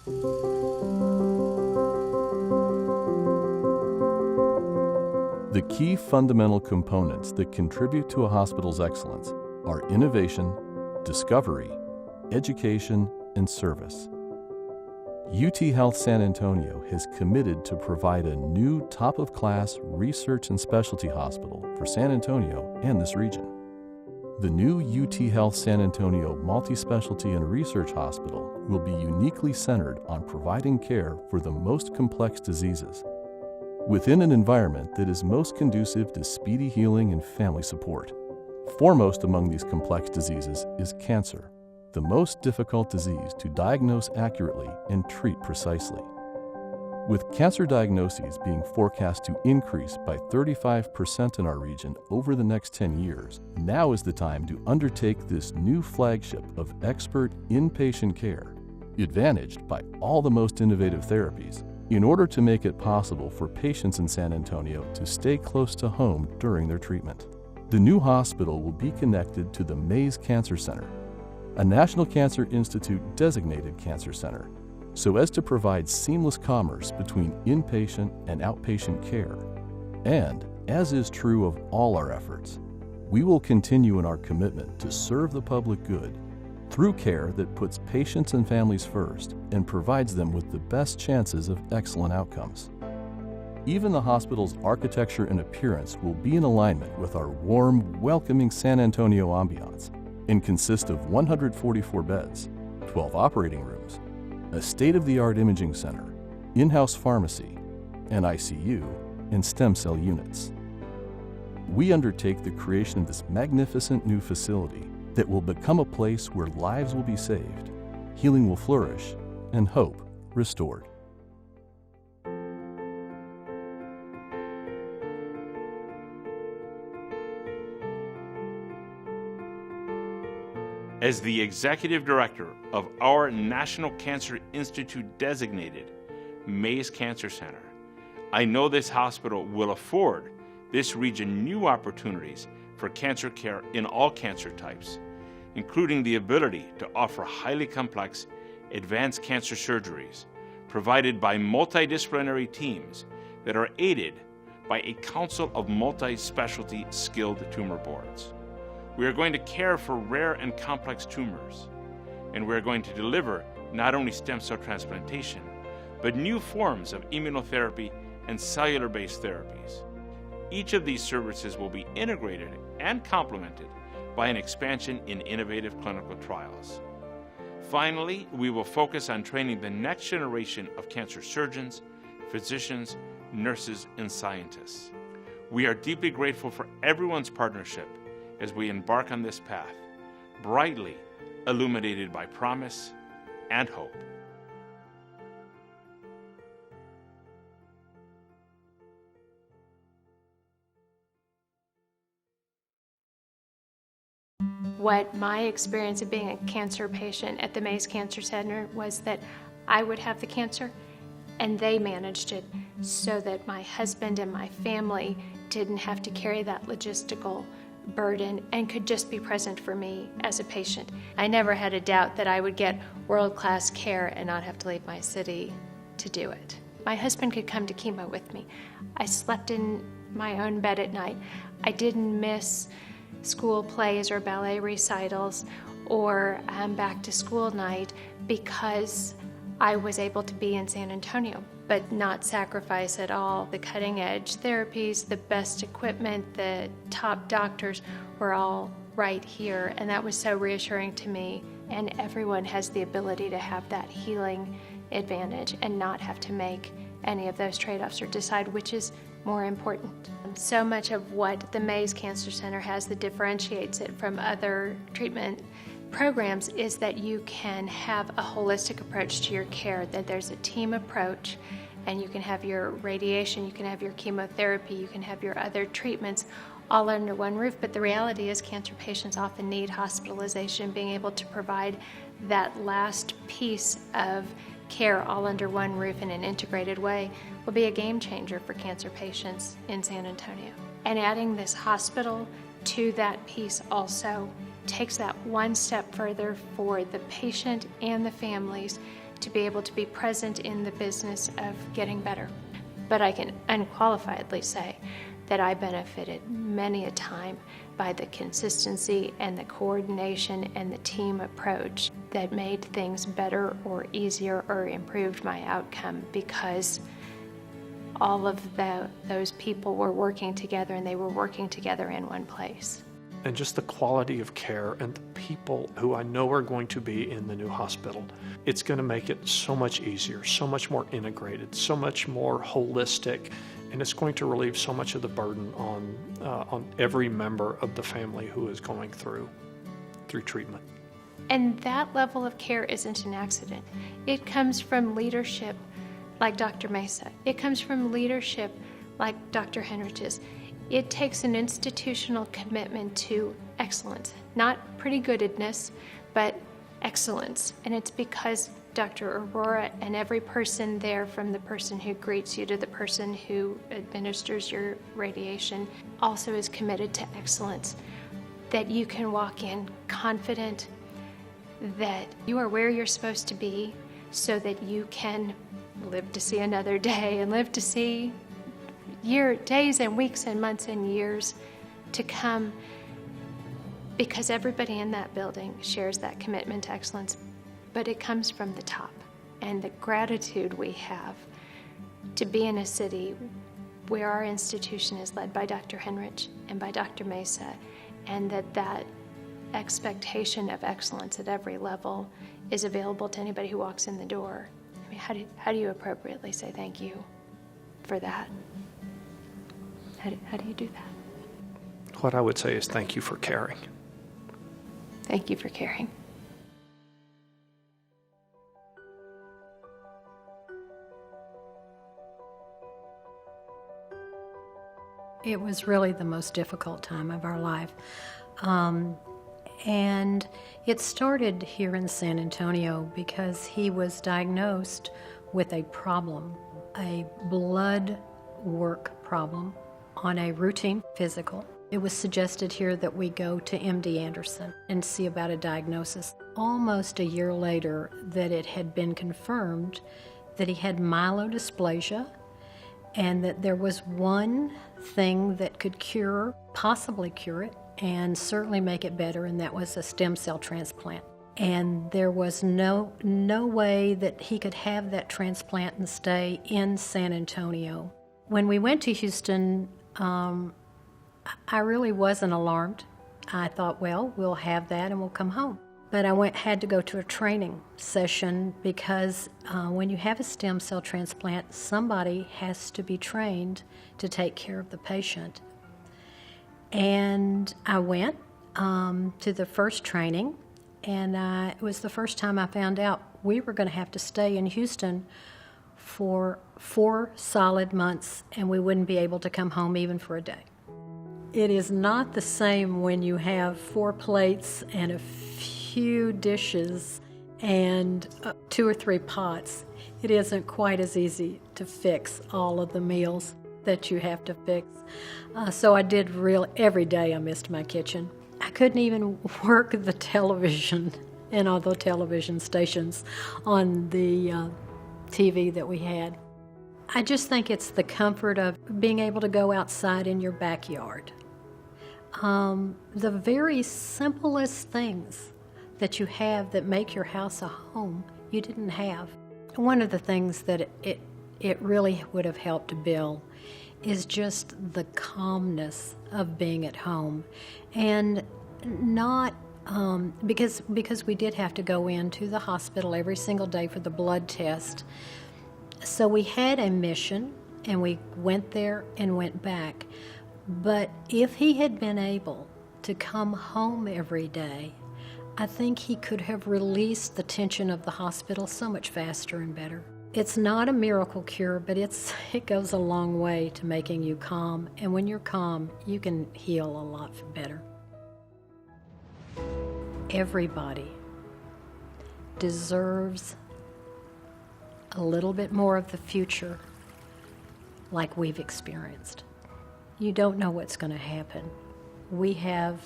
The key fundamental components that contribute to a hospital's excellence are innovation, discovery, education, and service. UT Health San Antonio has committed to provide a new top-of-class research and specialty hospital for San Antonio and this region. The new UT Health San Antonio Multispecialty and Research Hospital will be uniquely centered on providing care for the most complex diseases within an environment that is most conducive to speedy healing and family support. Foremost among these complex diseases is cancer, the most difficult disease to diagnose accurately and treat precisely. With cancer diagnoses being forecast to increase by 35% in our region over the next 10 years, now is the time to undertake this new flagship of expert inpatient care, advantaged by all the most innovative therapies, in order to make it possible for patients in San Antonio to stay close to home during their treatment. The new hospital will be connected to the Mays Cancer Center, a National Cancer Institute designated cancer center, so as to provide seamless commerce between inpatient and outpatient care. And, as is true of all our efforts, we will continue in our commitment to serve the public good through care that puts patients and families first and provides them with the best chances of excellent outcomes. Even the hospital's architecture and appearance will be in alignment with our warm, welcoming San Antonio ambiance and consist of 144 beds, 12 operating rooms, a state-of-the-art imaging center, in-house pharmacy, an ICU, and stem cell units. We undertake the creation of this magnificent new facility that will become a place where lives will be saved, healing will flourish, and hope restored. As the Executive Director of our National Cancer Institute designated Mays Cancer Center, I know this hospital will afford this region new opportunities for cancer care in all cancer types, including the ability to offer highly complex advanced cancer surgeries provided by multidisciplinary teams that are aided by a council of multi-specialty skilled tumor boards. We are going to care for rare and complex tumors, and we are going to deliver not only stem cell transplantation, but new forms of immunotherapy and cellular-based therapies. Each of these services will be integrated and complemented by an expansion in innovative clinical trials. Finally, we will focus on training the next generation of cancer surgeons, physicians, nurses, and scientists. We are deeply grateful for everyone's partnership as we embark on this path, brightly illuminated by promise and hope. What my experience of being a cancer patient at the Mays Cancer Center was that I would have the cancer and they managed it so that my husband and my family didn't have to carry that logistical burden and could just be present for me as a patient. I never had a doubt that I would get world-class care and not have to leave my city to do it. My husband could come to chemo with me. I slept in my own bed at night. I didn't miss school plays or ballet recitals or back to school night because I was able to be in San Antonio, but not sacrifice at all. The cutting edge therapies, the best equipment, the top doctors were all right here, and that was so reassuring to me. And everyone has the ability to have that healing advantage and not have to make any of those trade-offs or decide which is more important. So much of what the Mays Cancer Center has that differentiates it from other treatment programs is that you can have a holistic approach to your care, that there's a team approach, and you can have your radiation, you can have your chemotherapy, you can have your other treatments all under one roof. But the reality is cancer patients often need hospitalization. Being able to provide that last piece of care all under one roof in an integrated way will be a game changer for cancer patients in San Antonio. And adding this hospital to that piece also takes that one step further for the patient and the families to be able to be present in the business of getting better. But I can unqualifiedly say that I benefited many a time by the consistency and the coordination and the team approach that made things better or easier or improved my outcome, because all of those people were working together, and they were working together in one place. And just the quality of care and the people who I know are going to be in the new hospital, it's going to make it so much easier, so much more integrated, so much more holistic, and it's going to relieve so much of the burden on every member of the family who is going through treatment. And that level of care isn't an accident. It comes from leadership like Dr. Mesa. It comes from leadership like Dr. Henrich's. It takes an institutional commitment to excellence, not pretty goodness, but excellence. And it's because Dr. Aurora and every person there, from the person who greets you to the person who administers your radiation, also is committed to excellence, that you can walk in confident that you are where you're supposed to be, so that you can live to see another day and live to see days and weeks and months and years to come, because everybody in that building shares that commitment to excellence. But it comes from the top, and the gratitude we have to be in a city where our institution is led by Dr. Henrich and by Dr. Mesa, and that expectation of excellence at every level is available to anybody who walks in the door. I mean, how do you appropriately say thank you for that? How do you do that? What I would say is thank you for caring. Thank you for caring. It was really the most difficult time of our life. And it started here in San Antonio because he was diagnosed with a problem, a blood work problem on a routine physical. It was suggested here that we go to MD Anderson and see about a diagnosis. Almost a year later, that it had been confirmed that he had myelodysplasia, and that there was one thing that could possibly cure it, and certainly make it better, and that was a stem cell transplant. And there was no way that he could have that transplant and stay in San Antonio. When we went to Houston, I really wasn't alarmed. I thought, well, we'll have that and we'll come home. But I had to go to a training session because when you have a stem cell transplant, somebody has to be trained to take care of the patient. And I went to the first training, and it was the first time I found out we were going to have to stay in Houston for 4 solid months, and we wouldn't be able to come home even for a day. It is not the same when you have 4 plates and a few dishes and 2 or 3 pots. It isn't quite as easy to fix all of the meals that you have to fix. So I did every day I missed my kitchen. I couldn't even work the television and all the television stations on the TV that we had. I just think it's the comfort of being able to go outside in your backyard. The very simplest things that you have that make your house a home, you didn't have. One of the things that it really would have helped Bill is just the calmness of being at home, and not because we did have to go into the hospital every single day for the blood test. So we had a mission, and we went there and went back. But if he had been able to come home every day, I think he could have released the tension of the hospital so much faster and better. It's not a miracle cure, but it goes a long way to making you calm. And when you're calm, you can heal a lot better. Everybody deserves a little bit more of the future like we've experienced. You don't know what's going to happen. We have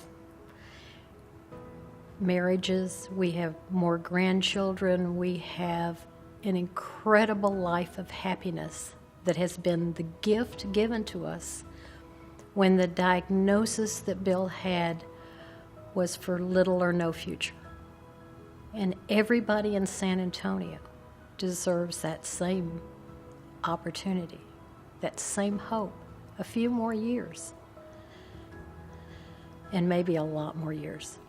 marriages, we have more grandchildren, we have an incredible life of happiness that has been the gift given to us when the diagnosis that Bill had was for little or no future. And everybody in San Antonio deserves that same opportunity, that same hope, a few more years, and maybe a lot more years.